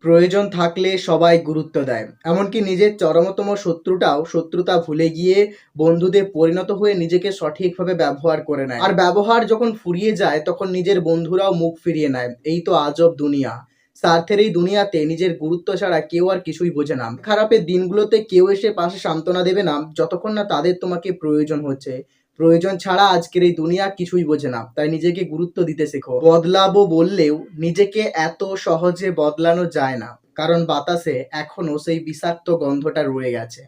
প্রয়োজন থাকলে সবাই গুরুত্ব দেয়। এমনকি নিজের চরমতম শত্রুটাও শত্রুতা ভুলে গিয়ে বন্ধুতে পরিণত হয়ে নিজেকে সঠিকভাবে ব্যবহার করে নেয়। আর ব্যবহার যখন ফুরিয়ে যায় তখন নিজের বন্ধুরাও মুখ ফিরিয়ে নেয়। এই তো আজব দুনিয়া। স্বার্থের এই দুনিয়াতে নিজের গুরুত্ব ছাড়া কেউ আর কিছুই বোঝে না। খারাপের দিনগুলোতে কেউ এসে পাশে সান্ত্বনা দেবে না যতক্ষণ না তাদের তোমাকে প্রয়োজন হচ্ছে। প্রয়োজন ছাড়া আজকের এই দুনিয়া কিছুই বোঝে না। তাই নিজেকে গুরুত্ব দিতে শেখো। বদলাবো বললেও নিজেকে এত সহজে বদলানো যায় না। কারণ বাতাসে এখনো সেই বিষাক্ত গন্ধটা রয়ে গেছে।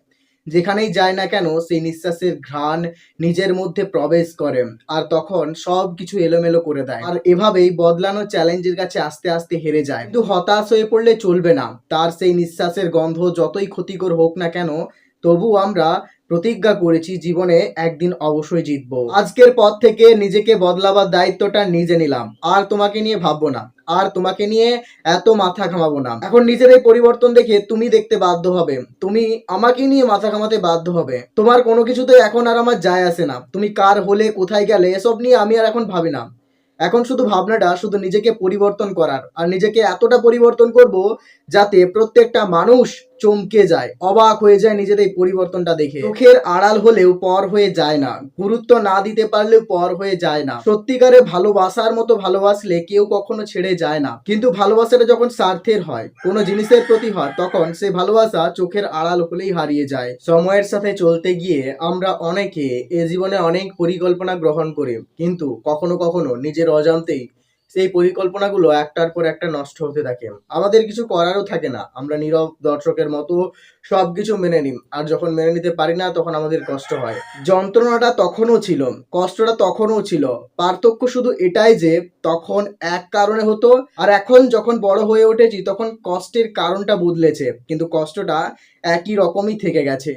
যেখানেই যায় না কেন সেই নিঃশ্বাসের ঘ্রাণ নিজের মধ্যে প্রবেশ করে আর তখন সবকিছু এলোমেলো করে দেয়। আর এভাবেই বদলানো চ্যালেঞ্জের কাছে আস্তে আস্তে হেরে যায়। কিন্তু হতাশ হয়ে পড়লে চলবে না। তার সেই নিঃশ্বাসের গন্ধ যতই ক্ষতিকর হোক না কেন, তবু আমরা প্রতিজ্ঞা করেছি জীবনে একদিন অবশ্যই জিতবো। আজকের পর থেকে নিজেকে বদলাবার দায়িত্বটা নিজে নিলাম। আর তোমাকে নিয়ে ভাববো না। আর তোমাকে নিয়ে এত মাথা ঘামাবো না। এখন নিজের এই পরিবর্তন দেখে তুমি দেখতে বাধ্য হবে। তুমি আমাকে নিয়ে মাথা ঘামাতে বাধ্য হবে। তোমার কোনো কিছুতে এখন আর আমার যায় আসে না। তুমি কার হলে, কোথায় গেলে, এসব নিয়ে আমি আর এখন ভাবি না। এখন শুধু ভাবনাটা শুধু নিজেকে পরিবর্তন করার, আর নিজেকে এতটা পরিবর্তন করব যাতে প্রত্যেকটা মানুষ চমকে যায়, অবাক হয়ে যায় নিজের এই পরিবর্তনটা দেখে। চোখের আড়াল হলেও পর হয়ে যায় না, গুরুত্ব না দিতে পারলেও পর হয়ে যায় না। সত্যিকারে ভালোবাসার মতো ভালোবাসলে কেউ কখনো ছেড়ে যায় না। কিন্তু ভালোবাসাটা যখন স্বার্থের হয়, কোনো জিনিসের প্রতি হয়, তখন সেই ভালোবাসা চোখের আড়াল হলেই হারিয়ে যায়। সময়ের সাথে চলতে গিয়ে আমরা অনেকে এ জীবনে অনেক পরিকল্পনা গ্রহণ করি, কিন্তু কখনো কখনো নিজের অজান্তেই সেই পরিকল্পনাগুলো একটার পর একটা নষ্ট হতে থাকে। আমাদের কিছু করারও থাকে না, আমরা নীরব দর্শকের মতো সবকিছু মেনে নিই। আর যখন মেনে নিতে পারি না তখন আমাদের কষ্ট হয়। যন্ত্রণাটা তখনও ছিল, কষ্টটা তখনও ছিল। পার্থক্য শুধু এটাই যে তখন এক কারণে হতো, আর এখন যখন বড় হয়ে উঠেছি তখন কষ্টের কারণটা বদলেছে, কিন্তু কষ্টটা একই রকমই থেকে গেছে।